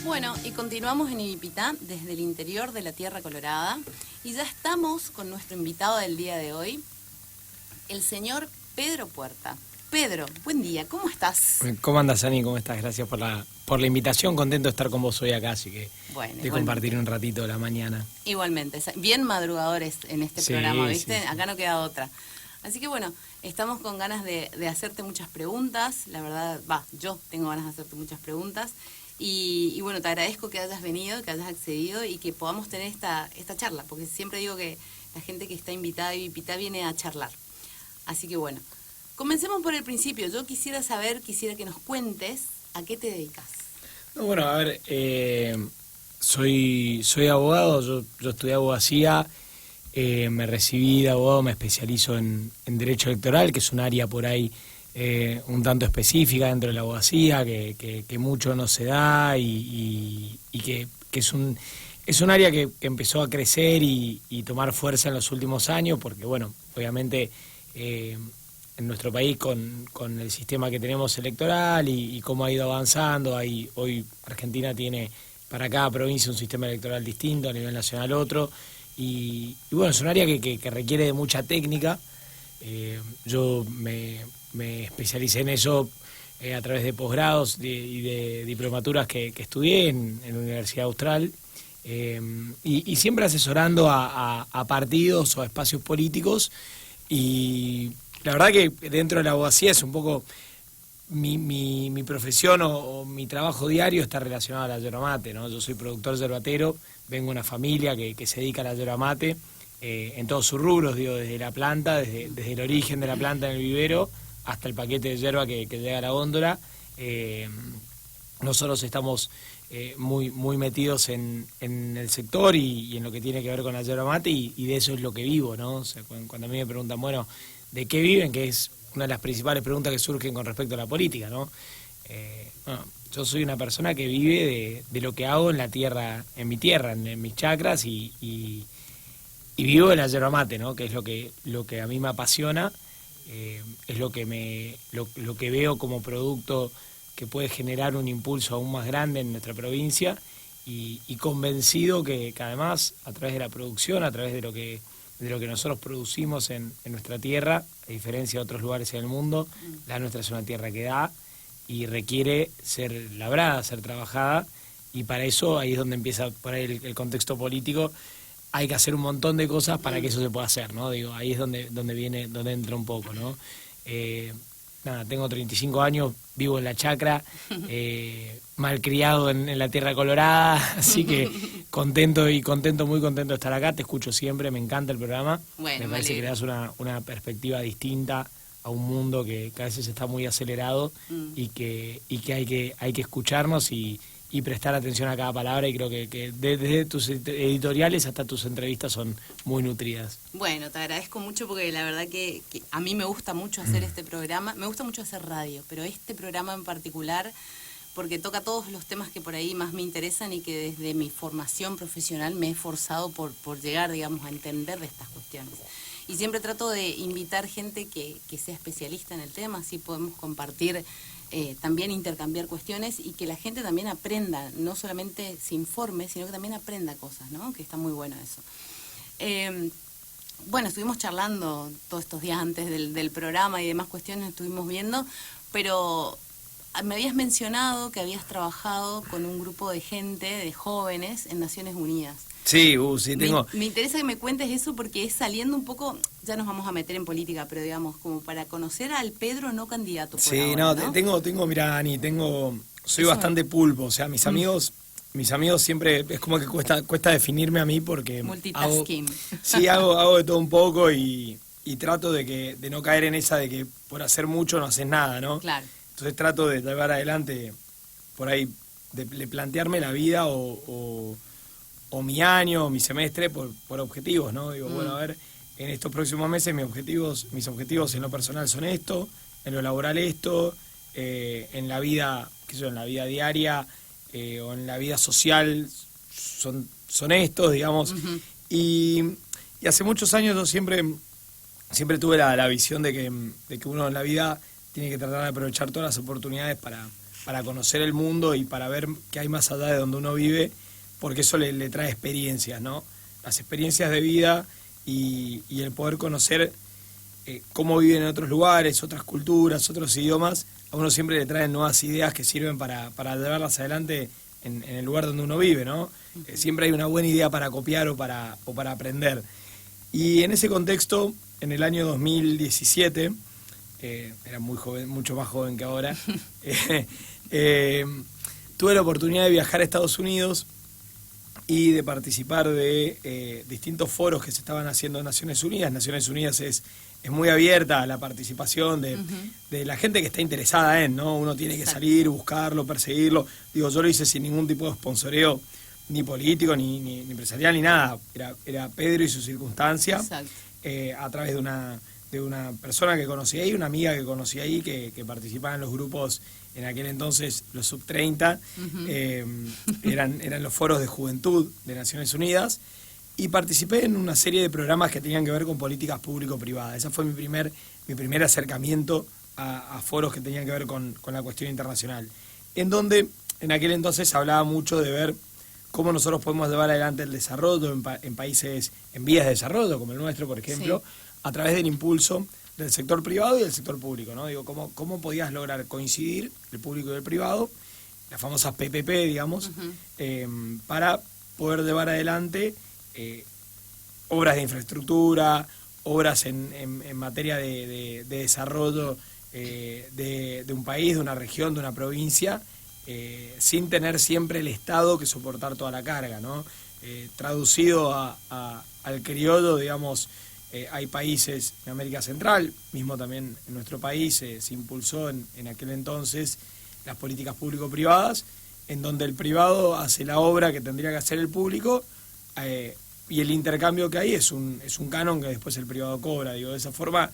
Bueno, y continuamos en Ibipitá desde el interior de la Tierra Colorada y ya estamos con nuestro invitado del día de hoy, el señor Pedro Puerta. Pedro, buen día, ¿cómo estás? ¿Cómo andas, Ani? ¿Cómo estás? Gracias por la invitación, contento de estar con vos hoy acá, así que bueno, de compartir un ratito de la mañana. Igualmente, bien madrugadores en este programa, ¿viste? Sí. Acá no queda otra. Así que bueno, estamos con ganas de hacerte muchas preguntas, la verdad, yo tengo ganas de hacerte muchas preguntas. Y bueno, te agradezco que hayas venido, que hayas accedido y que podamos tener esta charla, porque siempre digo que la gente que está invitada a Ibipitá viene a charlar. Así que bueno, comencemos por el principio. Yo quisiera que nos cuentes a qué te dedicas. Bueno, a ver, soy abogado, yo estudié abogacía, me recibí de abogado, me especializo en Derecho Electoral, que es un área por ahí un tanto específica dentro de la abogacía, que mucho no se da y que es un área que empezó a crecer y tomar fuerza en los últimos años, porque bueno, obviamente en nuestro país con el sistema que tenemos electoral y cómo ha ido avanzando, hoy Argentina tiene para cada provincia un sistema electoral distinto, a nivel nacional otro, y bueno, es un área que requiere de mucha técnica. Yo me especialicé en eso a través de posgrados y de diplomaturas que estudié en la Universidad Austral, y siempre asesorando a partidos o a espacios políticos, y la verdad que dentro de la abogacía es un poco mi profesión o mi trabajo diario está relacionado a la yerba mate, ¿no? Yo soy productor yerbatero, vengo de una familia que se dedica a la yerba mate, en todos sus rubros, digo, desde la planta, desde el origen de la planta en el vivero hasta el paquete de yerba que llega a la góndola. Nosotros estamos muy metidos en el sector y en lo que tiene que ver con la yerba mate, y de eso es lo que vivo, ¿no? O sea, cuando a mí me preguntan, bueno, ¿de qué viven? Que es una de las principales preguntas que surgen con respecto a la política, ¿no? Bueno, yo soy una persona que vive de lo que hago en la tierra, en mi tierra, en mis chacras, y vivo de la yerba mate, ¿no? Que es lo que a mí me apasiona, es lo que veo como producto que puede generar un impulso aún más grande en nuestra provincia, y convencido que además a través de la producción, a través de lo que nosotros producimos en nuestra tierra, a diferencia de otros lugares en el mundo, la nuestra es una tierra que da y requiere ser labrada, ser trabajada, y para eso ahí es donde empieza por ahí el contexto político. Hay que hacer un montón de cosas para que eso se pueda hacer, ¿no? Digo, ahí es donde entra un poco, ¿no? Tengo 35 años, vivo en la chacra, malcriado en la Tierra Colorada, así que muy contento de estar acá. Te escucho siempre, me encanta el programa. Bueno, me parece que le das una perspectiva distinta a un mundo que a veces está muy acelerado, y que hay que escucharnos y prestar atención a cada palabra, y creo que desde tus editoriales hasta tus entrevistas son muy nutridas. Bueno, te agradezco mucho, porque la verdad que a mí me gusta mucho hacer este programa, me gusta mucho hacer radio, pero este programa en particular, porque toca todos los temas que por ahí más me interesan y que desde mi formación profesional me he esforzado por llegar, digamos, a entender de estas cuestiones. Y siempre trato de invitar gente que sea especialista en el tema, así podemos compartir, también intercambiar cuestiones, y que la gente también aprenda, no solamente se informe, sino que también aprenda cosas, ¿no? Que está muy bueno eso. Bueno, estuvimos charlando todos estos días antes del programa y demás cuestiones, estuvimos viendo, pero me habías mencionado que habías trabajado con un grupo de gente, de jóvenes, en Naciones Unidas. Sí, sí, tengo. Me interesa que me cuentes eso, porque es saliendo un poco, ya nos vamos a meter en política, pero digamos, como para conocer al Pedro no candidato por ahora, ¿no? Tengo, mirá, Ani, soy bastante pulpo, o sea, mis amigos siempre, es como que cuesta definirme a mí, porque multitasking. Hago de todo un poco, y trato de no caer en esa de que por hacer mucho no haces nada, ¿no? Claro. Entonces trato de llevar adelante, por ahí, de plantearme la vida o mi año, o mi semestre por objetivos, ¿no? Digo, bueno, a ver, en estos próximos meses mis objetivos en lo personal son esto, en lo laboral esto, en la vida, en la vida diaria o en la vida social son estos, digamos. Y hace muchos años yo siempre tuve la visión de que uno en la vida tiene que tratar de aprovechar todas las oportunidades para conocer el mundo y para ver qué hay más allá de donde uno vive, porque eso le trae experiencias, ¿no? Las experiencias de vida y el poder conocer cómo viven en otros lugares, otras culturas, otros idiomas, a uno siempre le traen nuevas ideas que sirven para llevarlas adelante en el lugar donde uno vive, ¿no? Siempre hay una buena idea para copiar o para aprender. Y en ese contexto, en el año 2017, era muy joven, mucho más joven que ahora, tuve la oportunidad de viajar a Estados Unidos y de participar de distintos foros que se estaban haciendo en Naciones Unidas. Naciones Unidas es muy abierta a la participación de la gente que está interesada en, ¿no? Uno tiene que salir, buscarlo, perseguirlo. Digo, yo lo hice sin ningún tipo de sponsoreo, ni político, ni empresarial, ni nada. Era Pedro y su circunstancia, a través de una persona que conocí ahí, una amiga que conocí ahí, que participaba en los grupos, en aquel entonces los sub-30, eran los foros de juventud de Naciones Unidas, y participé en una serie de programas que tenían que ver con políticas público-privadas. Ese fue mi primer acercamiento a foros que tenían que ver con la cuestión internacional, en donde en aquel entonces hablaba mucho de ver cómo nosotros podemos llevar adelante el desarrollo en países en vías de desarrollo, como el nuestro, por ejemplo, a través del impulso del sector privado y del sector público, ¿no? Digo, cómo podías lograr coincidir el público y el privado, las famosas PPP, digamos, para poder llevar adelante obras de infraestructura, obras en materia de desarrollo de un país, de una región, de una provincia, sin tener siempre el Estado que soportar toda la carga, ¿no? Traducido al criollo, digamos, hay países en América Central, mismo también en nuestro país se impulsó en aquel entonces las políticas público-privadas, en donde el privado hace la obra que tendría que hacer el público, y el intercambio que hay es un canon que después el privado cobra. Digo, de esa forma,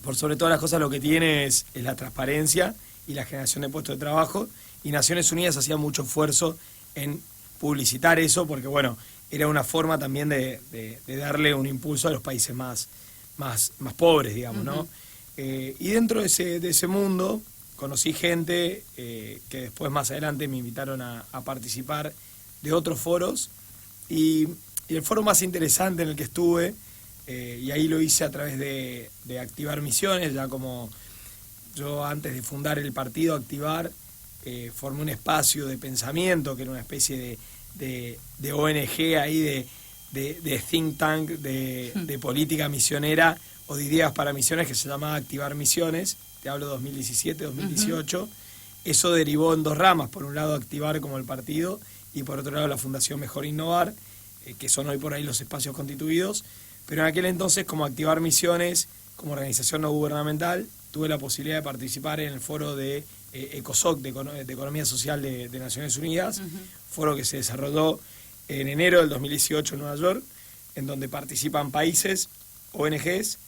por sobre todas las cosas, lo que tiene es la transparencia y la generación de puestos de trabajo, y Naciones Unidas hacía mucho esfuerzo en publicitar eso, porque bueno, era una forma también de darle un impulso a los países más pobres, digamos, ¿no? Y dentro de ese mundo conocí gente que después más adelante me invitaron a participar de otros foros, y el foro más interesante en el que estuve, y ahí lo hice a través de Activar Misiones, ya como yo antes de fundar el partido Activar, formé un espacio de pensamiento que era una especie de ONG ahí, de think tank, de política misionera o de ideas para misiones, que se llamaba Activar Misiones. Te hablo 2017, 2018. Eso derivó en dos ramas: por un lado Activar como el partido, y por otro lado la Fundación Mejor Innovar, que son hoy por ahí los espacios constituidos. Pero en aquel entonces, como Activar Misiones, como organización no gubernamental, tuve la posibilidad de participar en el foro de ECOSOC, de Economía Social de Naciones Unidas, foro que se desarrolló en enero del 2018 en Nueva York, en donde participan países, ONGs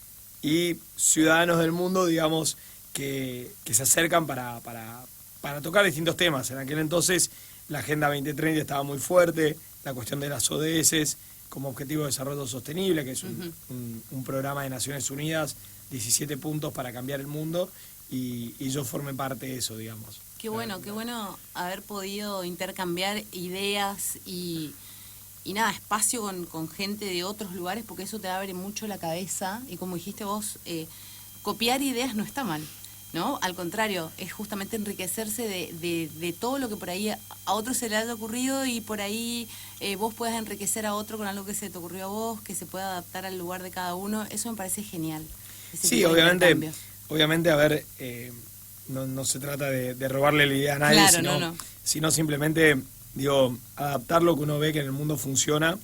y ciudadanos del mundo, digamos, que se acercan para tocar distintos temas. En aquel entonces la Agenda 2030 estaba muy fuerte, la cuestión de las ODS como Objetivo de Desarrollo Sostenible, que es un programa de Naciones Unidas, 17 puntos para cambiar el mundo, y yo formé parte de eso, digamos. Qué bueno haber podido intercambiar ideas y nada, espacio con gente de otros lugares, porque eso te abre mucho la cabeza, y como dijiste vos, copiar ideas no está mal, ¿no? Al contrario, es justamente enriquecerse de todo lo que por ahí a otro se le haya ocurrido, y por ahí vos puedas enriquecer a otro con algo que se te ocurrió a vos, que se pueda adaptar al lugar de cada uno. Eso me parece genial. Sí, obviamente, a ver, no se trata de robarle la idea a nadie, claro, sino simplemente, digo, adaptar lo que uno ve que en el mundo funciona,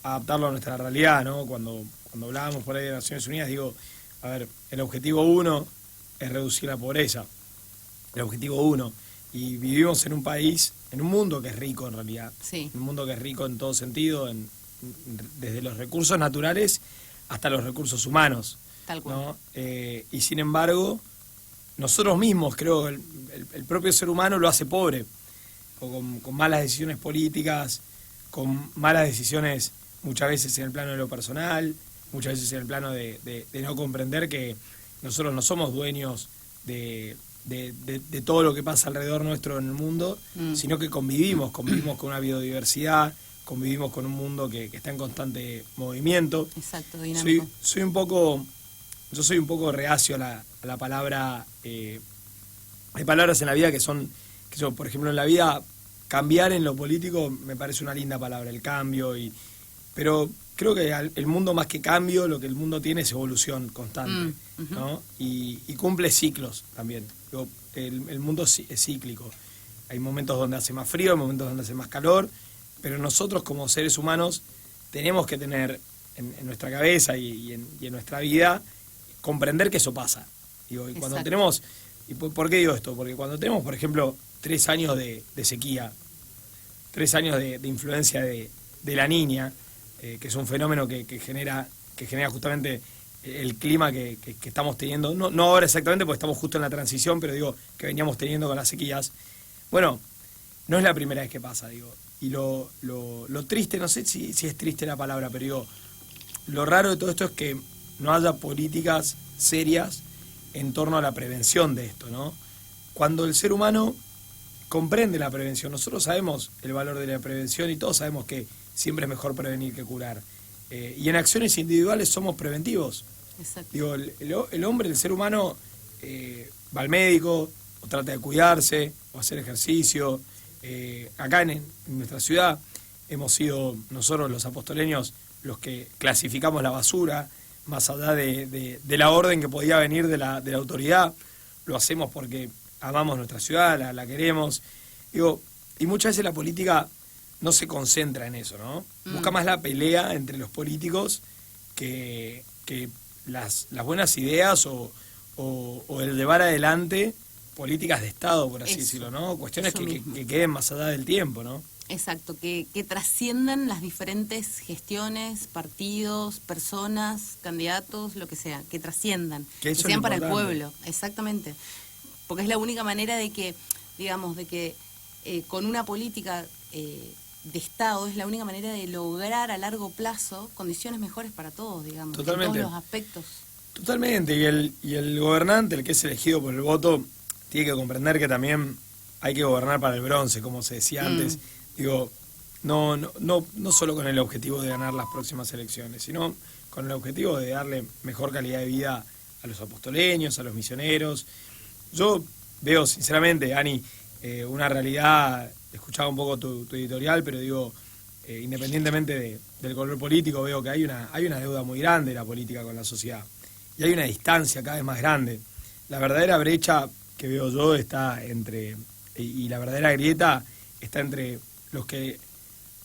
adaptarlo a nuestra realidad, ¿no? Cuando hablábamos por ahí de Naciones Unidas, digo, a ver, el objetivo 1 es reducir la pobreza, el objetivo 1, y vivimos en un país, en un mundo que es rico en realidad, un mundo que es rico en todo sentido, desde los recursos naturales hasta los recursos humanos, tal cual, ¿no? Y sin embargo, nosotros mismos, creo, el propio ser humano lo hace pobre, con malas decisiones políticas, con malas decisiones muchas veces en el plano de lo personal, muchas veces en el plano de no comprender que nosotros no somos dueños de de todo lo que pasa alrededor nuestro en el mundo, sino que convivimos con una biodiversidad, convivimos con un mundo que está en constante movimiento. Exacto, dinámico. Yo soy un poco reacio a la palabra. Hay palabras en la vida que son, por ejemplo, en la vida, cambiar en lo político me parece una linda palabra, el cambio, pero creo que el mundo, más que cambio, lo que el mundo tiene es evolución constante, ¿no? Y cumple ciclos también. El mundo es cíclico. Hay momentos donde hace más frío, hay momentos donde hace más calor, pero nosotros como seres humanos tenemos que tener en nuestra cabeza y en nuestra vida comprender que eso pasa. Y cuando tenemos... ¿Y por qué digo esto? Porque cuando tenemos, por ejemplo, 3 años de sequía, 3 años de influencia de la Niña, que es un fenómeno que genera justamente el clima que estamos teniendo, no ahora exactamente porque estamos justo en la transición, pero digo que veníamos teniendo con las sequías. Bueno, no es la primera vez que pasa, digo. Y lo triste, no sé si es triste la palabra, pero digo, lo raro de todo esto es que no haya políticas serias en torno a la prevención de esto, ¿no? Cuando el ser humano comprende la prevención, nosotros sabemos el valor de la prevención y todos sabemos que siempre es mejor prevenir que curar. Y en acciones individuales somos preventivos. Exacto. Digo, el hombre, el ser humano, va al médico, o trata de cuidarse, o hacer ejercicio. Acá en nuestra ciudad hemos sido nosotros los apostoleños los que clasificamos la basura, más allá de la orden que podía venir de la autoridad. Lo hacemos porque amamos nuestra ciudad, la queremos. Digo, y muchas veces la política no se concentra en eso, ¿no? Busca más la pelea entre los políticos que las buenas ideas o el llevar adelante políticas de Estado, por así decirlo, ¿no? Cuestiones que queden más allá del tiempo, ¿no? Exacto, que trasciendan las diferentes gestiones, partidos, personas, candidatos, lo que sea, que trasciendan, que sean para el pueblo, exactamente. Porque es la única manera de que, digamos, con una política de Estado es la única manera de lograr a largo plazo condiciones mejores para todos, digamos, totalmente, en todos los aspectos. Totalmente, y el gobernante, el que es elegido por el voto, tiene que comprender que también hay que gobernar para el bronce, como se decía antes. Digo, no solo con el objetivo de ganar las próximas elecciones, sino con el objetivo de darle mejor calidad de vida a los apostoleños, a los misioneros. Yo veo, sinceramente, Ani, una realidad, escuchaba un poco tu editorial, pero digo, independientemente del color político, veo que hay una deuda muy grande de la política con la sociedad. Y hay una distancia cada vez más grande. La verdadera brecha que veo yo está y la verdadera grieta está entre los que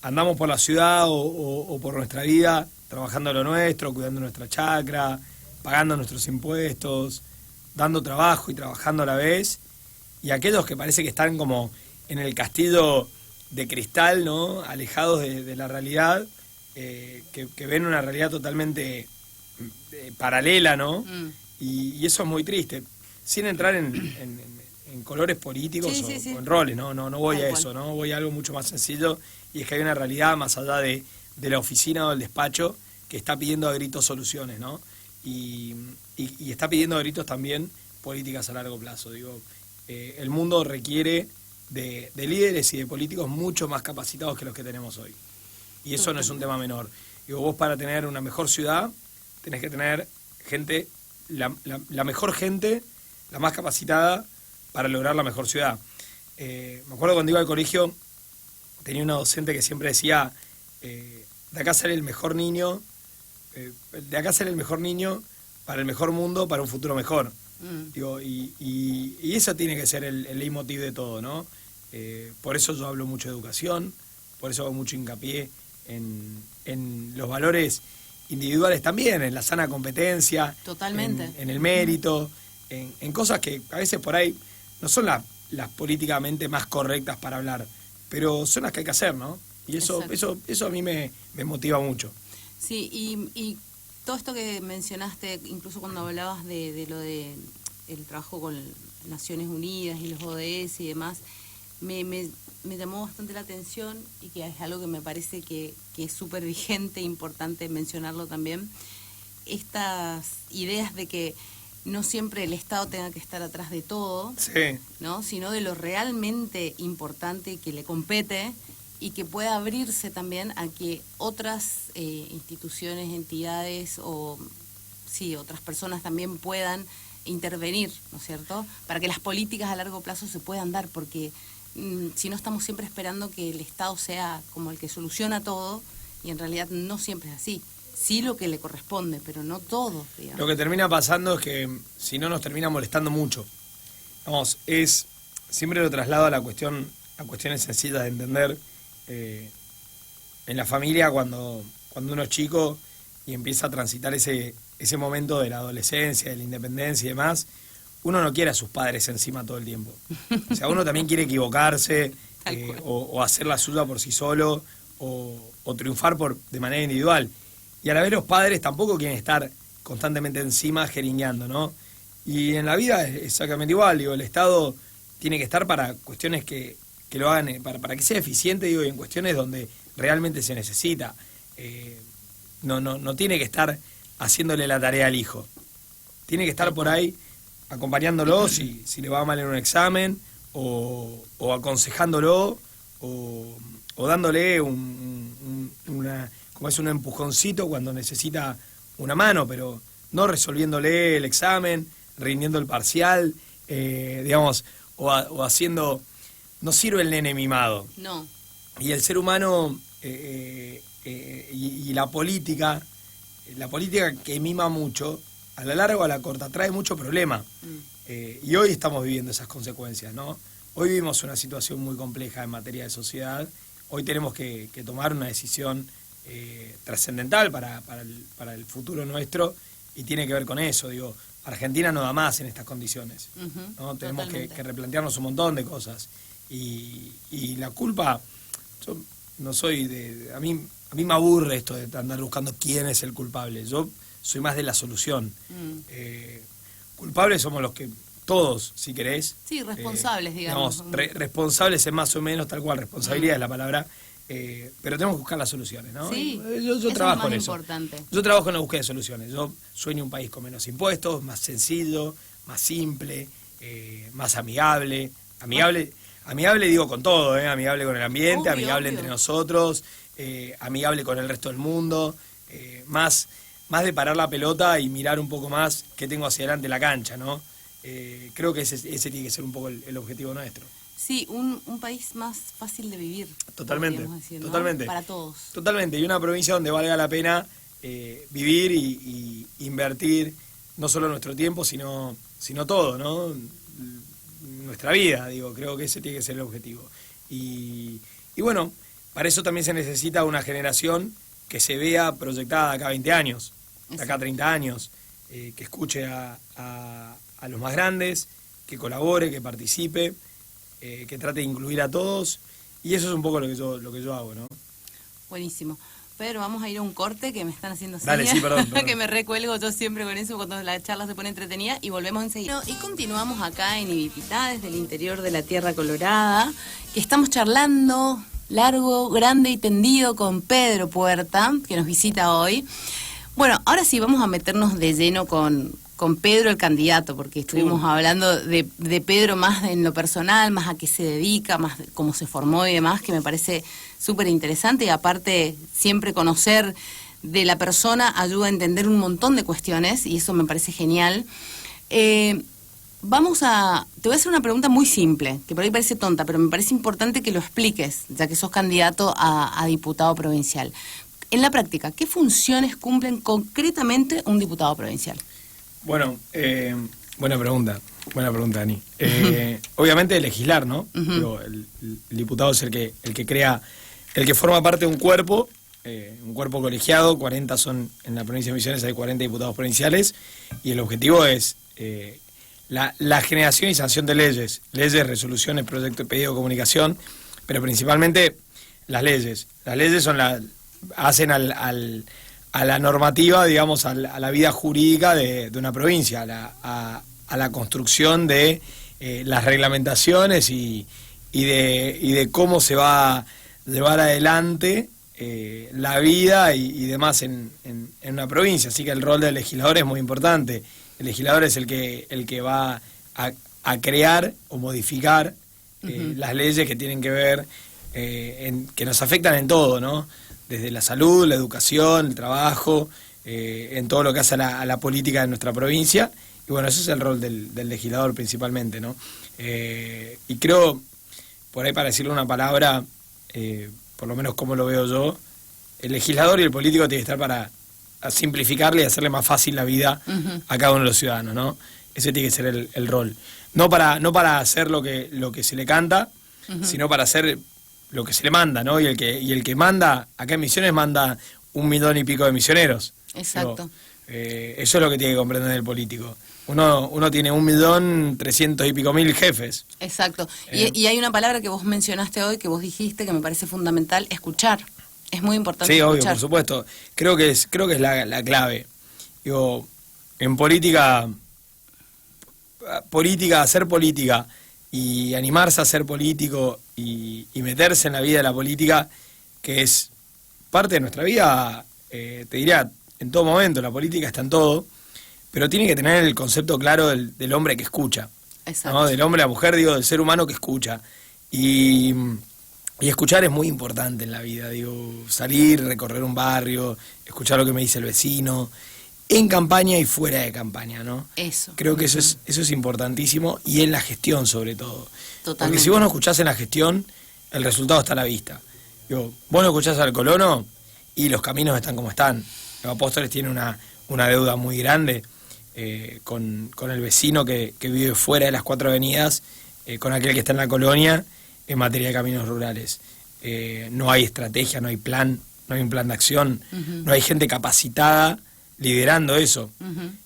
andamos por la ciudad o por nuestra vida, trabajando lo nuestro, cuidando nuestra chacra, pagando nuestros impuestos, dando trabajo y trabajando a la vez, y aquellos que parece que están como en el castillo de cristal, ¿no? Alejados de la realidad, que ven una realidad totalmente paralela, ¿no? Y eso es muy triste, sin entrar en colores políticos o en roles, no voy a eso, ¿no? Voy a algo mucho más sencillo, y es que hay una realidad más allá de la oficina o del despacho que está pidiendo a gritos soluciones, ¿no? Y está pidiendo a gritos también políticas a largo plazo. Digo, el mundo requiere de líderes y de políticos mucho más capacitados que los que tenemos hoy. Y eso no es un tema menor. Digo, vos para tener una mejor ciudad tenés que tener gente, la mejor gente, la más capacitada para lograr la mejor ciudad. Me acuerdo cuando iba al colegio, tenía una docente que siempre decía, de acá sale el mejor niño, para el mejor mundo, para un futuro mejor. Digo, y eso tiene que ser el leitmotiv de todo, ¿no? Por eso yo hablo mucho de educación, por eso hago mucho hincapié en los valores individuales también, en la sana competencia, totalmente, en el mérito, en cosas que a veces por ahí no son las políticamente más correctas para hablar, pero son las que hay que hacer, ¿no? Y eso a mí me motiva mucho. Sí, y todo esto que mencionaste, incluso cuando hablabas de lo de el trabajo con Naciones Unidas y los ODS y demás, me llamó bastante la atención, y que es algo que me parece que es súper vigente, importante mencionarlo también, estas ideas de que no siempre el Estado tenga que estar atrás de todo, Sí. ¿no? Sino de lo realmente importante que le compete y que pueda abrirse también a que otras instituciones, entidades o sí, otras personas también puedan intervenir, ¿no es cierto? Para que las políticas a largo plazo se puedan dar, porque si no estamos siempre esperando que el Estado sea como el que soluciona todo, y en realidad no siempre es así. Sí lo que le corresponde, pero no todo, digamos. Lo que termina pasando es que si no nos termina molestando mucho. Vamos, siempre lo traslado a cuestiones sencillas de entender. En la familia, cuando uno es chico y empieza a transitar ese momento de la adolescencia, de la independencia y demás, uno no quiere a sus padres encima todo el tiempo. O sea, uno también quiere equivocarse o hacer la suya por sí solo o triunfar de manera individual. Y a la vez los padres tampoco quieren estar constantemente encima jeringueando, ¿no? Y en la vida es exactamente igual, digo, el Estado tiene que estar para cuestiones que lo hagan, para que sea eficiente, digo, y en cuestiones donde realmente se necesita. No tiene que estar haciéndole la tarea al hijo. Tiene que estar por ahí acompañándolo si le va mal en un examen, o aconsejándolo, o dándole un empujoncito cuando necesita una mano, pero no resolviéndole el examen, rindiendo el parcial, digamos, o haciendo... No sirve el nene mimado. No. Y el ser humano y la política que mima mucho, a la larga o a la corta, trae mucho problema. Y hoy estamos viviendo esas consecuencias, ¿no? Hoy vivimos una situación muy compleja en materia de sociedad. Hoy tenemos que tomar una decisión trascendental para el futuro nuestro, y tiene que ver con eso. Digo, Argentina no da más en estas condiciones, ¿no? Tenemos que replantearnos un montón de cosas. Y la culpa, yo no soy a mí me aburre esto de andar buscando quién es el culpable. Yo soy más de la solución. Culpables somos los que todos, si querés. Sí, responsables, digamos. Responsables es más o menos tal cual, responsabilidad es la palabra, pero tenemos que buscar las soluciones, ¿no? Sí, yo trabajo en eso. Importante. Yo trabajo en la búsqueda de soluciones. Yo sueño un país con menos impuestos, más sencillo, más simple, más amigable. Amigable digo con todo, amigable con el ambiente, amigable entre nosotros, amigable con el resto del mundo, más de parar la pelota y mirar un poco más qué tengo hacia adelante la cancha, ¿no? Creo que ese tiene que ser un poco el objetivo nuestro. Sí, un país más fácil de vivir. Totalmente, decir, ¿no? totalmente. Para todos. Totalmente, y una provincia donde valga la pena vivir y invertir no solo nuestro tiempo, sino todo, ¿no? Nuestra vida, digo, creo que ese tiene que ser el objetivo. Y bueno, para eso también se necesita una generación que se vea proyectada acá a 20 años, acá a 30 años, que escuche a los más grandes, que colabore, que participe, que trate de incluir a todos, y eso es un poco lo que yo hago, ¿no? Buenísimo. Pedro, vamos a ir a un corte que me están haciendo señas. Dale, sí, perdón. Que me recuelgo yo siempre con eso cuando la charla se pone entretenida, y volvemos enseguida. Y continuamos acá en Ibipitá, desde el interior de la Tierra Colorada, que estamos charlando largo, grande y tendido con Pedro Puerta, que nos visita hoy. Bueno, ahora sí vamos a meternos de lleno con Pedro el candidato, porque estuvimos hablando de Pedro más en lo personal, más a qué se dedica, más cómo se formó y demás, que me parece súper interesante, y aparte siempre conocer de la persona ayuda a entender un montón de cuestiones, y eso me parece genial. Te voy a hacer una pregunta muy simple, que por ahí parece tonta, pero me parece importante que lo expliques, ya que sos candidato a diputado provincial. En la práctica, ¿qué funciones cumplen concretamente un diputado provincial? Bueno, buena pregunta, Dani. Obviamente legislar, ¿no? Pero el diputado es el que crea, el que forma parte de un cuerpo colegiado. 40 son en la provincia de Misiones, hay 40 diputados provinciales, y el objetivo es la generación y sanción de leyes, resoluciones, proyectos, pedido de comunicación, pero principalmente las leyes. Las leyes hacen a la normativa, digamos, a la vida jurídica de una provincia, a la construcción de las reglamentaciones y de cómo se va a llevar adelante la vida y demás en una provincia. Así que el rol del legislador es muy importante. El legislador es el que va a crear o modificar las leyes que tienen que ver, que nos afectan en todo, ¿no? Desde la salud, la educación, el trabajo, en todo lo que hace a la política de nuestra provincia. Y bueno, ese es el rol del legislador principalmente, ¿no? Y creo, por ahí para decirle una palabra, por lo menos como lo veo yo, el legislador y el político tienen que estar para simplificarle y hacerle más fácil la vida a cada uno de los ciudadanos, ¿no? Ese tiene que ser el rol. No para hacer lo que se le canta, sino para hacer lo que se le manda, ¿no? Y el que manda, acá en Misiones manda 1 millón y pico de misioneros. Exacto. Eso es lo que tiene que comprender el político. Uno tiene 1.300.000 y pico jefes. Exacto. Y hay una palabra que vos mencionaste hoy, que vos dijiste, que me parece fundamental: escuchar. Es muy importante escuchar. Sí, obvio, por supuesto. Creo que es la clave. Digo, en política, hacer política y animarse a ser político y meterse en la vida de la política, que es parte de nuestra vida, te diría, en todo momento. La política está en todo, pero tiene que tener el concepto claro del hombre que escucha. Exacto. ¿No? Del hombre, la mujer, digo, del ser humano que escucha. Y escuchar es muy importante en la vida, digo, salir, recorrer un barrio, escuchar lo que me dice el vecino, en campaña y fuera de campaña, ¿no? Eso. Creo que eso es importantísimo, y en la gestión sobre todo. Totalmente. Porque si vos no escuchás en la gestión, el resultado está a la vista. Digo, vos no escuchás al colono y los caminos están como están. Los Apóstoles tienen una deuda muy grande con el vecino que vive fuera de las 4 avenidas, con aquel que está en la colonia, en materia de caminos rurales. No hay estrategia, no hay plan, no hay un plan de acción, no hay gente capacitada liderando eso,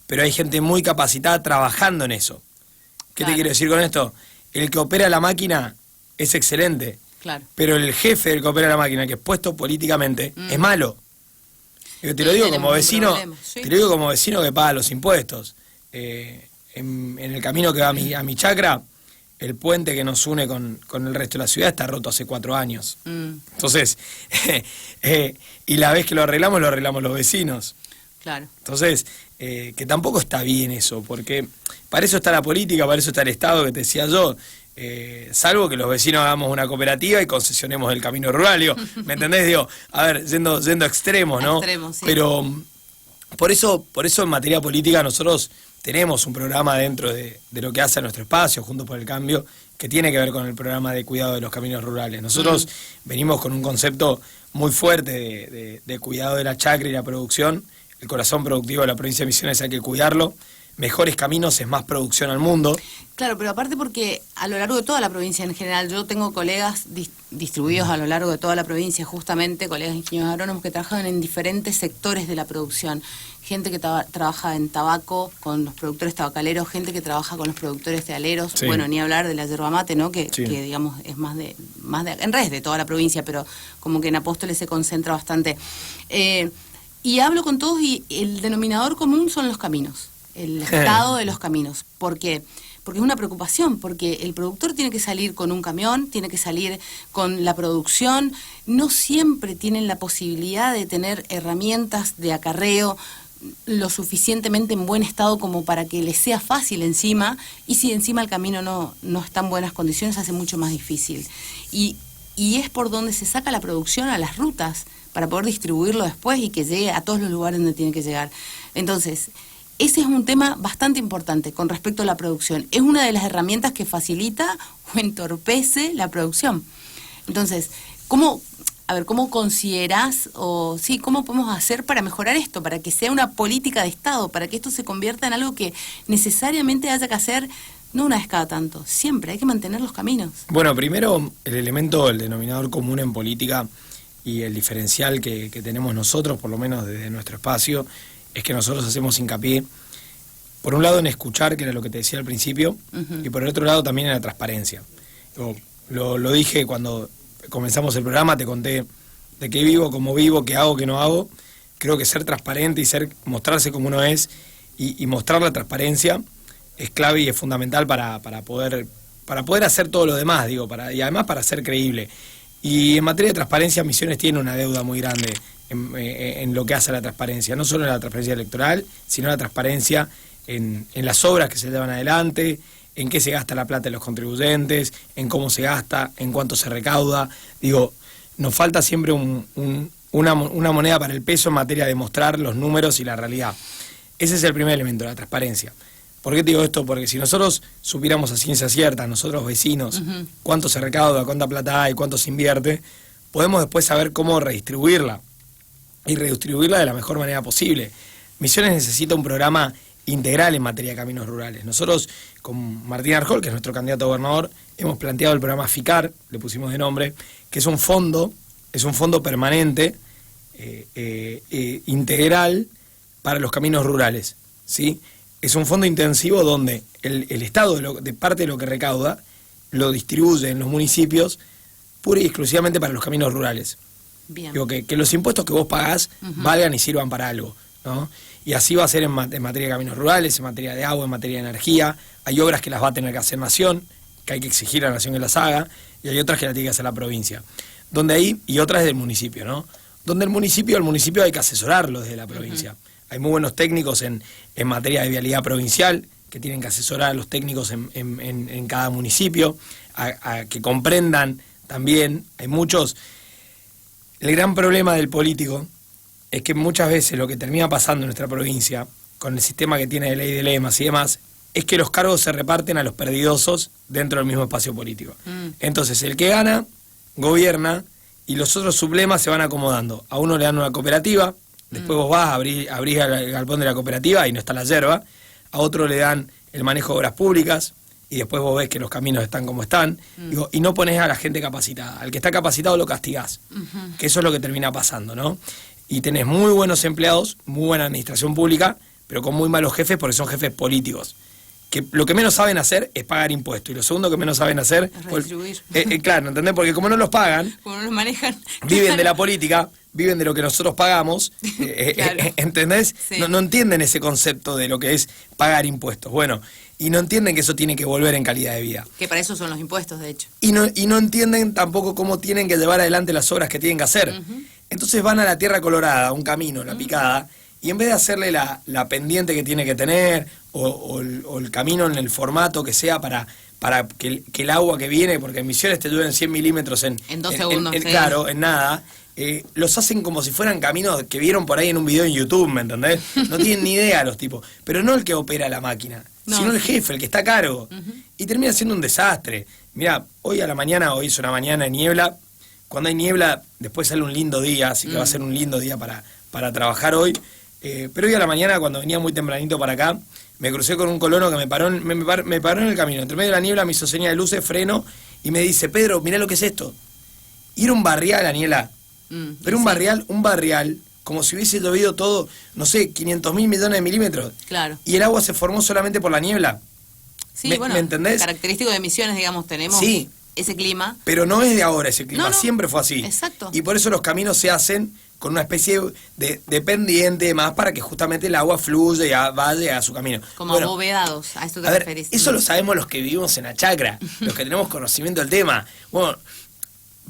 pero hay gente muy capacitada trabajando en eso. ¿Qué te quiero decir con esto? El que opera la máquina es excelente, pero el jefe del que opera la máquina, que es puesto políticamente, es malo. Te lo digo como vecino, te lo digo como vecino que paga los impuestos. En el camino que va a mi chacra, el puente que nos une con el resto de la ciudad está roto hace 4 años. Entonces, y la vez que lo arreglamos los vecinos. Claro. Entonces, que tampoco está bien eso, porque para eso está la política, para eso está el Estado, que te decía yo, salvo que los vecinos hagamos una cooperativa y concesionemos el camino rural, digo, ¿me entendés? Digo, a ver, yendo a extremos, ¿no? Extremos, sí. Pero por eso en materia política nosotros tenemos un programa dentro de lo que hace a nuestro espacio, Juntos por el Cambio, que tiene que ver con el programa de cuidado de los caminos rurales. Nosotros venimos con un concepto muy fuerte de cuidado de la chacra y la producción. El corazón productivo de la provincia de Misiones hay que cuidarlo. Mejores caminos es más producción al mundo. Claro, pero aparte porque a lo largo de toda la provincia en general, yo tengo colegas distribuidos a lo largo de toda la provincia, justamente colegas ingenieros agrónomos que trabajan en diferentes sectores de la producción. Gente que trabaja en tabaco con los productores tabacaleros, gente que trabaja con los productores tealeros, sí. Bueno, ni hablar de la yerba mate, ¿no? Que digamos es más de en red de toda la provincia, pero como que en Apóstoles se concentra bastante. Y hablo con todos y el denominador común son los caminos, el estado de los caminos. ¿Por qué? Porque es una preocupación, porque el productor tiene que salir con un camión, tiene que salir con la producción, no siempre tienen la posibilidad de tener herramientas de acarreo lo suficientemente en buen estado como para que les sea fácil encima, y si encima el camino no está en buenas condiciones, hace mucho más difícil. Y es por donde se saca la producción a las rutas, para poder distribuirlo después y que llegue a todos los lugares donde tiene que llegar. Entonces, ese es un tema bastante importante con respecto a la producción. Es una de las herramientas que facilita o entorpece la producción. Entonces, ¿cómo considerás cómo podemos hacer para mejorar esto, para que sea una política de Estado, para que esto se convierta en algo que necesariamente haya que hacer, no una vez cada tanto, siempre hay que mantener los caminos? Bueno, primero, el denominador común en política y el diferencial que tenemos nosotros, por lo menos desde nuestro espacio, es que nosotros hacemos hincapié, por un lado en escuchar, que era lo que te decía al principio, y por el otro lado también en la transparencia. Lo dije cuando comenzamos el programa, te conté de qué vivo, cómo vivo, qué hago, qué no hago. Creo que ser transparente y mostrarse como uno es y mostrar la transparencia es clave y es fundamental para poder hacer todo lo demás, y además para ser creíble. Y en materia de transparencia, Misiones tiene una deuda muy grande en lo que hace a la transparencia, no solo en la transparencia electoral, sino en la transparencia en las obras que se llevan adelante, en qué se gasta la plata de los contribuyentes, en cómo se gasta, en cuánto se recauda. Digo, nos falta siempre una moneda para el peso en materia de mostrar los números y la realidad. Ese es el primer elemento, la transparencia. ¿Por qué te digo esto? Porque si nosotros supiéramos a ciencia cierta, nosotros vecinos, cuánto se recauda, cuánta plata hay, cuánto se invierte, podemos después saber cómo redistribuirla y redistribuirla de la mejor manera posible. Misiones necesita un programa integral en materia de caminos rurales. Nosotros, con Martín Arjol, que es nuestro candidato a gobernador, hemos planteado el programa FICAR, le pusimos de nombre, que es un fondo permanente, integral para los caminos rurales, ¿sí? Es un fondo intensivo donde el Estado, de parte de lo que recauda, lo distribuye en los municipios pura y exclusivamente para los caminos rurales. Bien. Digo, que los impuestos que vos pagás valgan y sirvan para algo, ¿no? Y así va a ser en materia de caminos rurales, en materia de agua, en materia de energía. Hay obras que las va a tener que hacer Nación, que hay que exigir a la Nación que las haga, y hay otras que las tiene que hacer la provincia. Y otras del municipio, ¿no? Donde al municipio hay que asesorarlo desde la provincia. Hay muy buenos técnicos en materia de vialidad provincial, que tienen que asesorar a los técnicos en cada municipio, a que comprendan también. Hay muchos. El gran problema del político es que muchas veces lo que termina pasando en nuestra provincia, con el sistema que tiene de ley de lemas y demás, es que los cargos se reparten a los perdidosos dentro del mismo espacio político. Entonces, el que gana, gobierna, y los otros sublemas se van acomodando. A uno le dan una cooperativa, después vos vas, abrís el galpón de la cooperativa y no está la yerba. A otro le dan el manejo de obras públicas y después vos ves que los caminos están como están. Digo, y no pones a la gente capacitada. Al que está capacitado lo castigás. Que eso es lo que termina pasando, ¿no? Y tenés muy buenos empleados, muy buena administración pública, pero con muy malos jefes porque son jefes políticos. Que lo que menos saben hacer es pagar impuestos. Y lo segundo que menos saben hacer es redistribuir. Claro, ¿entendés? Porque como no los pagan, como no los manejan, viven de la política, viven de lo que nosotros pagamos, claro. ¿Entendés? Sí. No entienden ese concepto de lo que es pagar impuestos. Bueno, y no entienden que eso tiene que volver en calidad de vida. Que para eso son los impuestos, de hecho. Y no entienden tampoco cómo tienen que llevar adelante las obras que tienen que hacer. Entonces van a la Tierra Colorada, un camino, la picada, y en vez de hacerle la pendiente que tiene que tener, o el camino en el formato que sea para que el agua que viene, porque en Misiones te llueven 100 milímetros en 2 segundos. Sí. Claro, en nada, los hacen como si fueran caminos que vieron por ahí en un video en YouTube, ¿me entendés? No tienen ni idea los tipos, pero no el que opera la máquina, sino el jefe, el que está a cargo, y termina siendo un desastre. Mirá, hoy es una mañana de niebla. Cuando hay niebla, después sale un lindo día, así que va a ser un lindo día para trabajar hoy. Pero hoy a la mañana, cuando venía muy tempranito para acá, me crucé con un colono que me paró en el camino. Entre medio de la niebla me hizo señal de luces, freno, y me dice, Pedro, mirá lo que es esto. Y era un barrial, Aniela. Pero un barrial, como si hubiese llovido todo, no sé, 500.000 millones de milímetros. Claro. Y el agua se formó solamente por la niebla. Sí, ¿Me entendés? Característico de Misiones, digamos, tenemos ese clima. Pero no es de ahora ese clima, siempre fue así. Exacto. Y por eso los caminos se hacen con una especie de pendiente más para que justamente el agua fluya y vaya a su camino. Como abovedados, a esto te referís. Eso lo sabemos los que vivimos en la chacra, los que tenemos conocimiento del tema. Bueno,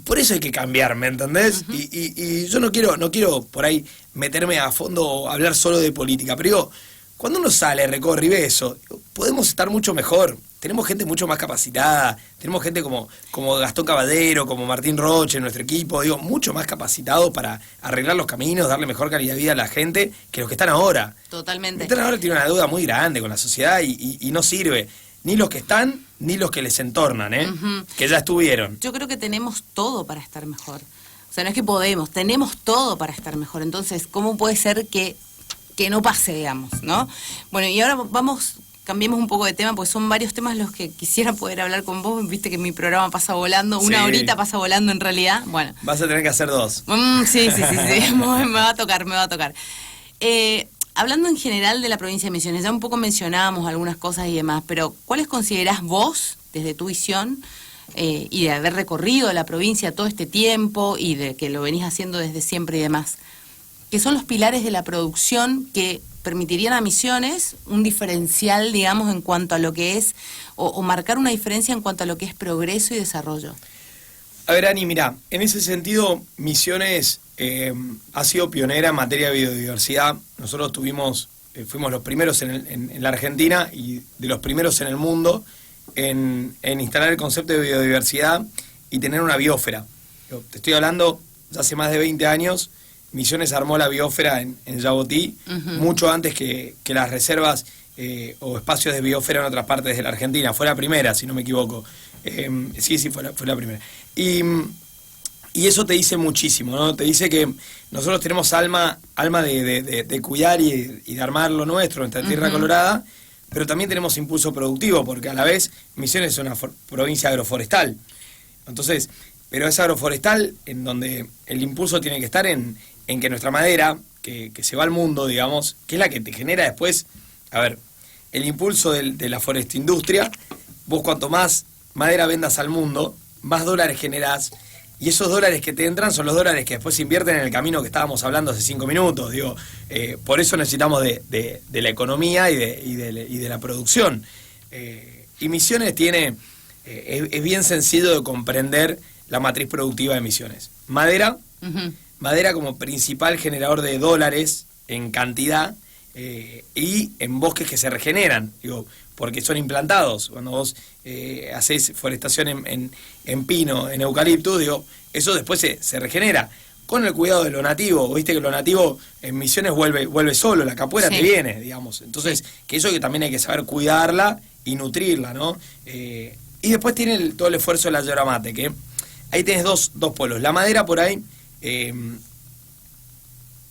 por eso hay que cambiar, ¿me entendés? Y yo no quiero por ahí meterme a fondo o hablar solo de política, pero digo, cuando uno sale, recorre y ve eso, podemos estar mucho mejor. Tenemos gente mucho más capacitada, tenemos gente como Gastón Caballero, como Martín Roche en nuestro equipo, digo, mucho más capacitados para arreglar los caminos, darle mejor calidad de vida a la gente que los que están ahora. Totalmente. Los que están ahora tienen una deuda muy grande con la sociedad y no sirve. Ni los que están, ni los que les entornan, que ya estuvieron. Yo creo que tenemos todo para estar mejor. O sea, no es que tenemos todo para estar mejor. Entonces, ¿cómo puede ser que no pase, digamos, ¿no? Bueno, y ahora cambiemos un poco de tema, porque son varios temas los que quisiera poder hablar con vos. Viste que mi programa pasa volando, una horita pasa volando en realidad. Bueno. Vas a tener que hacer 2. Sí. me va a tocar. Hablando en general de la provincia de Misiones, ya un poco mencionábamos algunas cosas y demás, pero ¿cuáles considerás vos, desde tu visión, y de haber recorrido la provincia todo este tiempo y de que lo venís haciendo desde siempre y demás, que son los pilares de la producción que permitirían a Misiones un diferencial, digamos, en cuanto a lo que es, o marcar una diferencia en cuanto a lo que es progreso y desarrollo? A ver, Ani, mirá, en ese sentido, Misiones ha sido pionera en materia de biodiversidad. Nosotros tuvimos fuimos los primeros en la Argentina y de los primeros en el mundo en instalar el concepto de biodiversidad y tener una biosfera. Te estoy hablando, ya hace más de 20 años, Misiones armó la biosfera en Yabotí, mucho antes que las reservas o espacios de biosfera en otras partes de la Argentina. Fue la primera, si no me equivoco. Sí, fue la primera. Y eso te dice muchísimo, ¿no? Te dice que nosotros tenemos alma de cuidar y de armar lo nuestro, nuestra tierra colorada, pero también tenemos impulso productivo, porque a la vez Misiones es una provincia agroforestal. Entonces, pero es agroforestal en donde el impulso tiene que estar en que nuestra madera, que se va al mundo, digamos, que es la que te genera después, a ver, el impulso de la forestroindustria, vos cuanto más madera vendas al mundo, más dólares generás, y esos dólares que te entran son los dólares que después se invierten en el camino que estábamos hablando hace 5 minutos, digo, por eso necesitamos de la economía y de la producción. Y Misiones tiene, es bien sencillo de comprender la matriz productiva de Misiones. Madera, madera como principal generador de dólares en cantidad y en bosques que se regeneran, digo, porque son implantados. Cuando vos hacés forestación en pino, en eucalipto, digo, eso después se regenera. Con el cuidado de lo nativo, viste que lo nativo en Misiones vuelve solo, la capuera te viene, digamos. Entonces, que eso que también hay que saber cuidarla y nutrirla, ¿no? Y después tiene todo el esfuerzo de la yerba mate, que ahí tenés dos polos. La madera por ahí,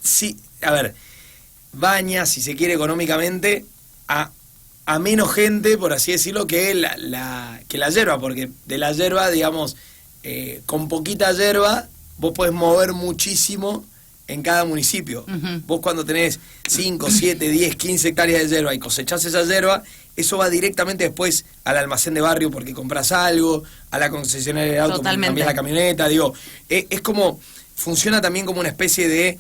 sí, a ver, baña, si se quiere económicamente, a menos gente, por así decirlo, que la yerba, porque de la yerba, digamos, con poquita yerba, vos podés mover muchísimo en cada municipio. Vos cuando tenés 5, 7, 10, 15 hectáreas de yerba y cosechás esa yerba, eso va directamente después al almacén de barrio porque compras algo, a la concesionaria de auto porque cambiás la camioneta, digo, es como, funciona también como una especie de,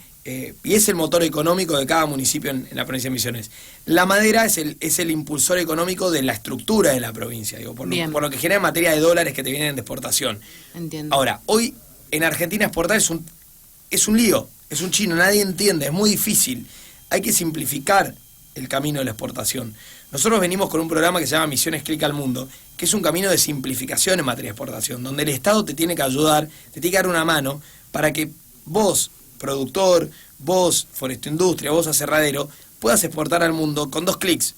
y es el motor económico de cada municipio en la provincia de Misiones. La madera es el impulsor económico de la estructura de la provincia, digo, por lo que genera en materia de dólares que te vienen de exportación. Entiendo. Ahora, hoy en Argentina exportar es un lío, es un chino, nadie entiende, es muy difícil. Hay que simplificar el camino de la exportación. Nosotros venimos con un programa que se llama Misiones Clic al Mundo, que es un camino de simplificación en materia de exportación, donde el Estado te tiene que ayudar, te tiene que dar una mano para que vos, productor, vos, forestroindustria, vos, aserradero, puedas exportar al mundo con 2 clics.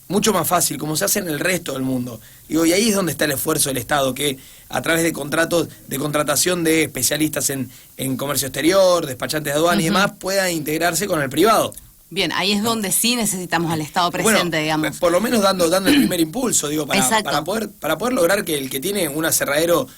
Mucho más fácil, como se hace en el resto del mundo. Digo, y ahí es donde está el esfuerzo del Estado, que a través de contratos, de contratación de especialistas en comercio exterior, despachantes de aduana y demás, pueda integrarse con el privado. Bien, ahí es donde sí necesitamos al Estado presente, digamos. Por lo menos dando el primer impulso, digo, para poder lograr que el que tiene un aserradero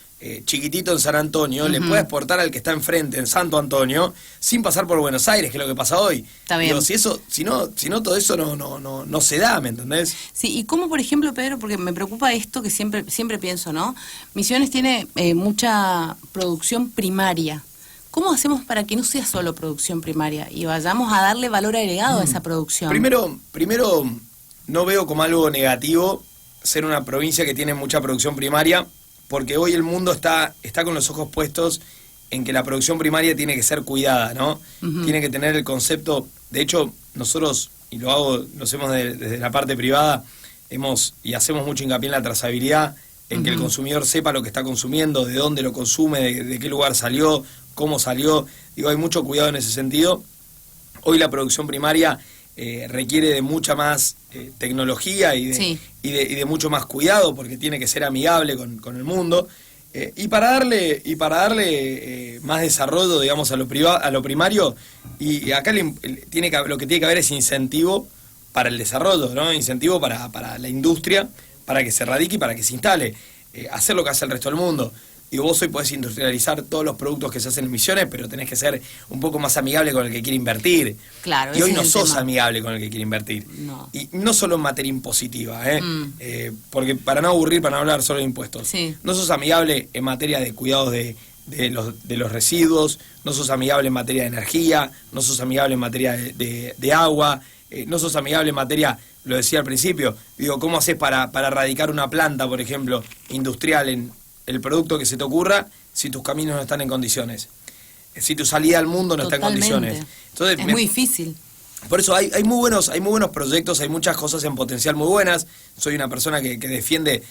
chiquitito en San Antonio le pueda exportar al que está enfrente en Santo Antonio sin pasar por Buenos Aires, que es lo que pasa hoy. Está bien. Digo, si no todo eso no se da, ¿me entendés? Sí, y como por ejemplo, Pedro, porque me preocupa esto que siempre pienso, ¿no? Misiones tiene mucha producción primaria. ¿Cómo hacemos para que no sea solo producción primaria y vayamos a darle valor agregado a esa producción? Primero, no veo como algo negativo ser una provincia que tiene mucha producción primaria, porque hoy el mundo está con los ojos puestos en que la producción primaria tiene que ser cuidada, ¿no? Tiene que tener el concepto. De hecho, nosotros, y lo hacemos desde la parte privada, hacemos mucho hincapié en la trazabilidad, en que el consumidor sepa lo que está consumiendo, de dónde lo consume, de qué lugar salió, cómo salió. Digo, hay mucho cuidado en ese sentido. Hoy la producción primaria requiere de mucha más tecnología y de mucho más cuidado, porque tiene que ser amigable con el mundo. Y para darle más desarrollo, digamos, a lo primario, y acá lo que tiene que haber es incentivo para el desarrollo, ¿no? Incentivo para la industria, para que se radique y para que se instale. Hacer lo que hace el resto del mundo. Digo, vos hoy podés industrializar todos los productos que se hacen en Misiones, pero tenés que ser un poco más amigable con el que quiere invertir. Claro, y hoy no sos amigable con el que quiere invertir. No. Y no solo en materia impositiva, porque para no aburrir, para no hablar solo de impuestos. Sí. No sos amigable en materia de cuidados de los residuos, no sos amigable en materia de energía, no sos amigable en materia de agua, no sos amigable en materia, lo decía al principio, digo, ¿cómo haces para erradicar una planta, por ejemplo, industrial en el producto que se te ocurra, si tus caminos no están en condiciones, si tu salida al mundo no está en condiciones? Entonces, es muy difícil. Por eso hay muy buenos proyectos, hay muchas cosas en potencial muy buenas. Soy una persona que defiende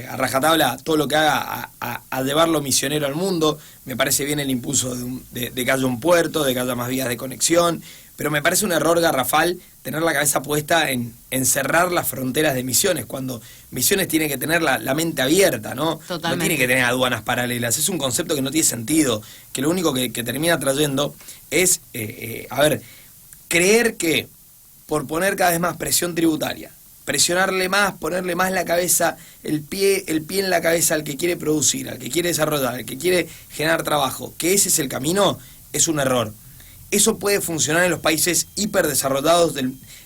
a rajatabla todo lo que haga a llevarlo misionero al mundo. Me parece bien el impulso de que haya un puerto, de que haya más vías de conexión, pero me parece un error garrafal tener la cabeza puesta en cerrar las fronteras de Misiones, cuando Misiones tiene que tener la mente abierta, ¿no? Totalmente. No tiene que tener aduanas paralelas. Es un concepto que no tiene sentido, que lo único que termina trayendo es, creer que por poner cada vez más presión tributaria, presionarle más, ponerle más la cabeza, el pie en la cabeza al que quiere producir, al que quiere desarrollar, al que quiere generar trabajo, que ese es el camino, es un error. Eso puede funcionar en los países hiperdesarrollados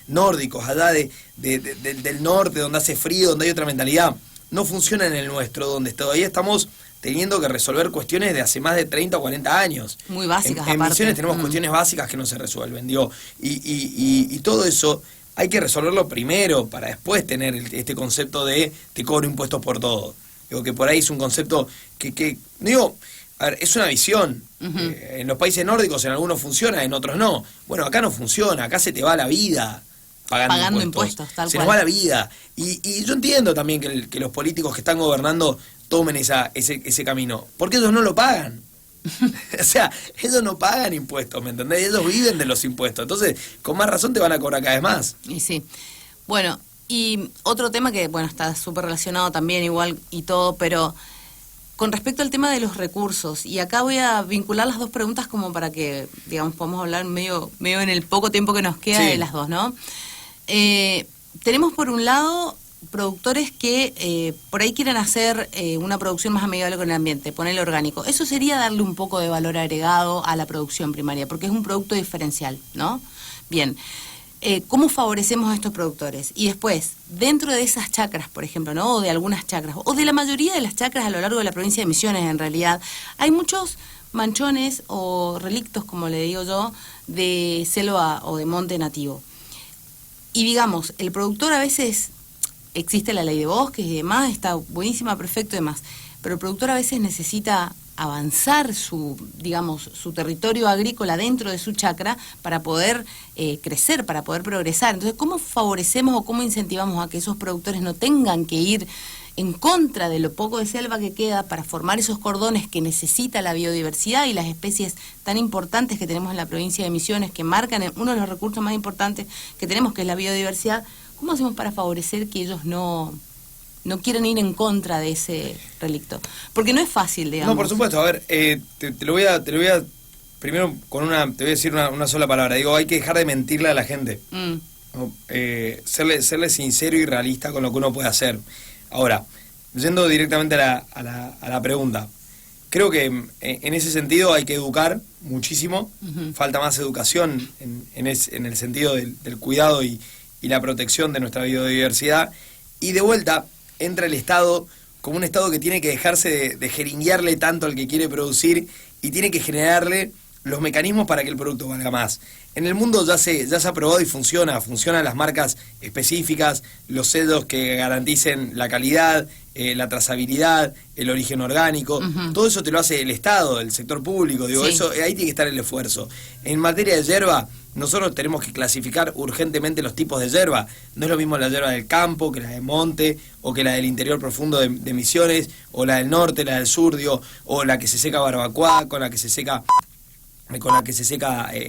nórdicos, allá del norte, donde hace frío, donde hay otra mentalidad. No funciona en el nuestro, donde todavía estamos teniendo que resolver cuestiones de hace más de 30 o 40 años. Muy básicas, en aparte. Misiones tenemos cuestiones básicas que no se resuelven, digo, y todo eso hay que resolverlo primero para después tener este concepto de te cobro impuestos por todo. Digo, que por ahí es un concepto que digo, a ver, es una visión. En los países nórdicos en algunos funciona, en otros no. Bueno, acá no funciona, acá se te va la vida pagando impuestos, tal cual. Se nos va la vida. Y yo entiendo también que los políticos que están gobernando tomen ese camino, porque ellos no lo pagan. O sea, ellos no pagan impuestos, ¿me entendés? Ellos viven de los impuestos. Entonces, con más razón te van a cobrar cada vez más. Y sí. Bueno, y otro tema que, bueno, está súper relacionado también igual y todo, pero con respecto al tema de los recursos, y acá voy a vincular las dos preguntas como para que, digamos, podamos hablar medio en el poco tiempo que nos queda de las dos, ¿no? Tenemos por un lado productores que por ahí quieren hacer una producción más amigable con el ambiente, ponerle orgánico. Eso sería darle un poco de valor agregado a la producción primaria, porque es un producto diferencial, ¿no? Bien, ¿cómo favorecemos a estos productores? Y después, dentro de esas chacras, por ejemplo, ¿no? O de algunas chacras, o de la mayoría de las chacras a lo largo de la provincia de Misiones, en realidad, hay muchos manchones o relictos, como le digo yo, de selva o de monte nativo. Y digamos, el productor a veces, existe la ley de bosques y demás, está buenísima, perfecto y demás, pero el productor a veces necesita avanzar su territorio agrícola dentro de su chacra para poder crecer, para poder progresar. Entonces, ¿cómo favorecemos o cómo incentivamos a que esos productores no tengan que ir en contra de lo poco de selva que queda para formar esos cordones que necesita la biodiversidad y las especies tan importantes que tenemos en la provincia de Misiones, que marcan uno de los recursos más importantes que tenemos, que es la biodiversidad? ¿Cómo hacemos para favorecer que ellos no quieran ir en contra de ese relicto? Porque no es fácil, digamos. No, por supuesto. A ver, te lo voy a primero te voy a decir una sola palabra. Digo, hay que dejar de mentirle a la gente. ¿No? Serle sincero y realista con lo que uno puede hacer. Ahora, yendo directamente a la pregunta, creo que en ese sentido hay que educar muchísimo. Falta más educación en el sentido del cuidado y la protección de nuestra biodiversidad. Y de vuelta entra el Estado como un Estado que tiene que dejarse de jeringuearle tanto al que quiere producir y tiene que generarle los mecanismos para que el producto valga más. En el mundo ya se ha probado y funcionan las marcas específicas, los sellos que garanticen la calidad, la trazabilidad, el origen orgánico. Todo eso te lo hace el Estado, el sector público, digo, sí. Eso ahí tiene que estar el esfuerzo. En materia de yerba, nosotros tenemos que clasificar urgentemente los tipos de yerba. No es lo mismo la yerba del campo que la de monte, o que la del interior profundo de Misiones, o la del norte, la del sur, digo, o la que se seca barbacoa, con la que se seca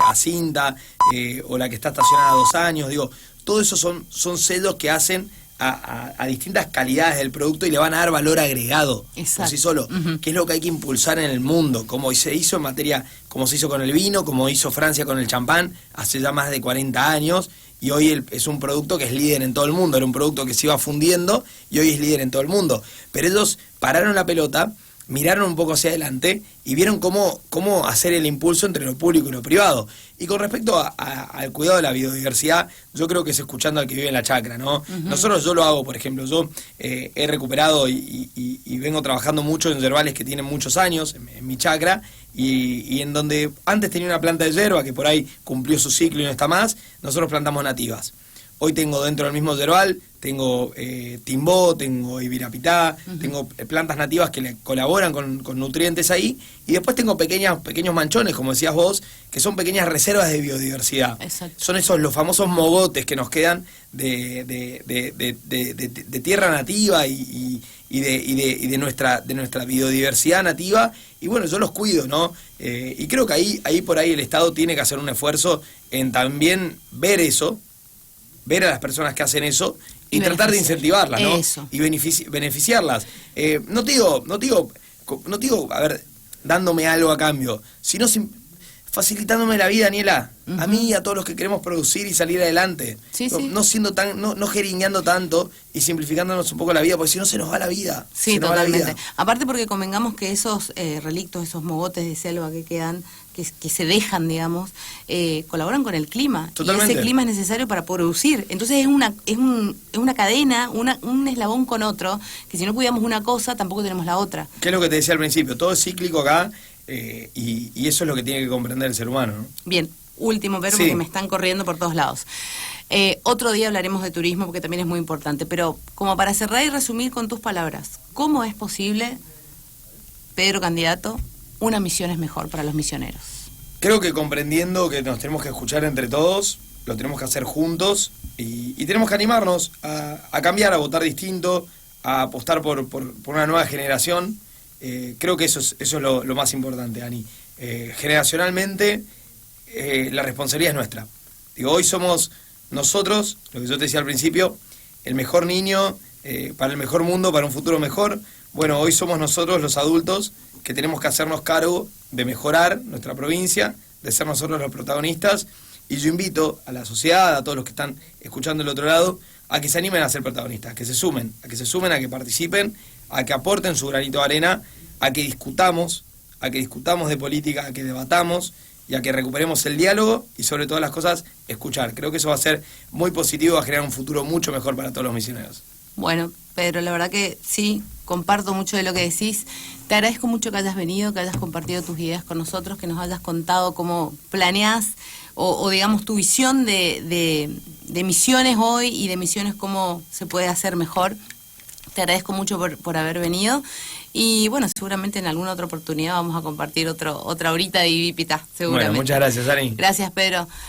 a cinta, o la que está estacionada 2 años, digo, todo eso son sellos que hacen a distintas calidades del producto y le van a dar valor agregado. Exacto. Por sí solo, que es lo que hay que impulsar en el mundo, como se hizo en materia, como se hizo con el vino, como hizo Francia con el champán hace ya más de 40 años, y hoy es un producto que es líder en todo el mundo. Era un producto que se iba fundiendo y hoy es líder en todo el mundo, pero ellos pararon la pelota, miraron un poco hacia adelante y vieron cómo hacer el impulso entre lo público y lo privado. Y con respecto al cuidado de la biodiversidad, yo creo que es escuchando al que vive en la chacra, ¿no? Yo lo hago, por ejemplo, yo he recuperado y vengo trabajando mucho en yerbales que tienen muchos años, en mi chacra, y en donde antes tenía una planta de yerba que por ahí cumplió su ciclo y no está más, nosotros plantamos nativas. Hoy tengo dentro del mismo yerbal, tengo timbó, tengo ibirapitá, tengo plantas nativas que le colaboran con nutrientes ahí, y después tengo pequeños manchones, como decías vos, que son pequeñas reservas de biodiversidad. Exacto. Son los famosos mogotes que nos quedan de tierra nativa y de nuestra biodiversidad nativa, y bueno, yo los cuido, ¿no? Y creo que ahí por ahí el Estado tiene que hacer un esfuerzo en también ver eso, ver a las personas que hacen eso y tratar de incentivarlas, ¿no? Eso. Y beneficiarlas. No te digo, a ver, dándome algo a cambio, sino facilitándome la vida, Daniela, a mí y a todos los que queremos producir y salir adelante. Sí, no, sí. no siendo no jeringueando tanto y simplificándonos un poco la vida, porque si no se nos va la vida. Sí, se nos va la totalmente. vida. Aparte porque convengamos que esos relictos, esos mogotes de selva que quedan, que se dejan, digamos, colaboran con el clima. Totalmente. Y ese clima es necesario para producir. Entonces es una cadena, un eslabón con otro, que si no cuidamos una cosa, tampoco tenemos la otra. ¿Qué es lo que te decía al principio? Todo es cíclico acá, y eso es lo que tiene que comprender el ser humano, ¿no? Bien, último verbo, Sí. porque me están corriendo por todos lados. Otro día hablaremos de turismo porque también es muy importante, pero como para cerrar y resumir con tus palabras, ¿cómo es posible, Pedro candidato, una misión es mejor para los misioneros? Creo que comprendiendo que nos tenemos que escuchar entre todos, lo tenemos que hacer juntos y tenemos que animarnos a cambiar, a votar distinto, a apostar por una nueva generación. Creo que eso es lo más importante, Ani. Generacionalmente, la responsabilidad es nuestra. Digo, hoy somos nosotros, lo que yo te decía al principio, el mejor niño para el mejor mundo, para un futuro mejor. Bueno, hoy somos nosotros los adultos que tenemos que hacernos cargo de mejorar nuestra provincia, de ser nosotros los protagonistas. Y yo invito a la sociedad, a todos los que están escuchando del otro lado, a que se animen a ser protagonistas, que se sumen, a que participen, a que aporten su granito de arena, a que discutamos de política, a que debatamos y a que recuperemos el diálogo y sobre todas las cosas escuchar. Creo que eso va a ser muy positivo, va a generar un futuro mucho mejor para todos los misioneros. Bueno, Pedro, la verdad que sí, comparto mucho de lo que decís. Te agradezco mucho que hayas venido, que hayas compartido tus ideas con nosotros, que nos hayas contado cómo planeás o digamos tu visión de misiones hoy y de misiones cómo se puede hacer mejor. Te agradezco mucho por haber venido y bueno, seguramente en alguna otra oportunidad vamos a compartir otra horita de Ibipita, seguramente. Bueno, muchas gracias, Ani. Gracias, Pedro.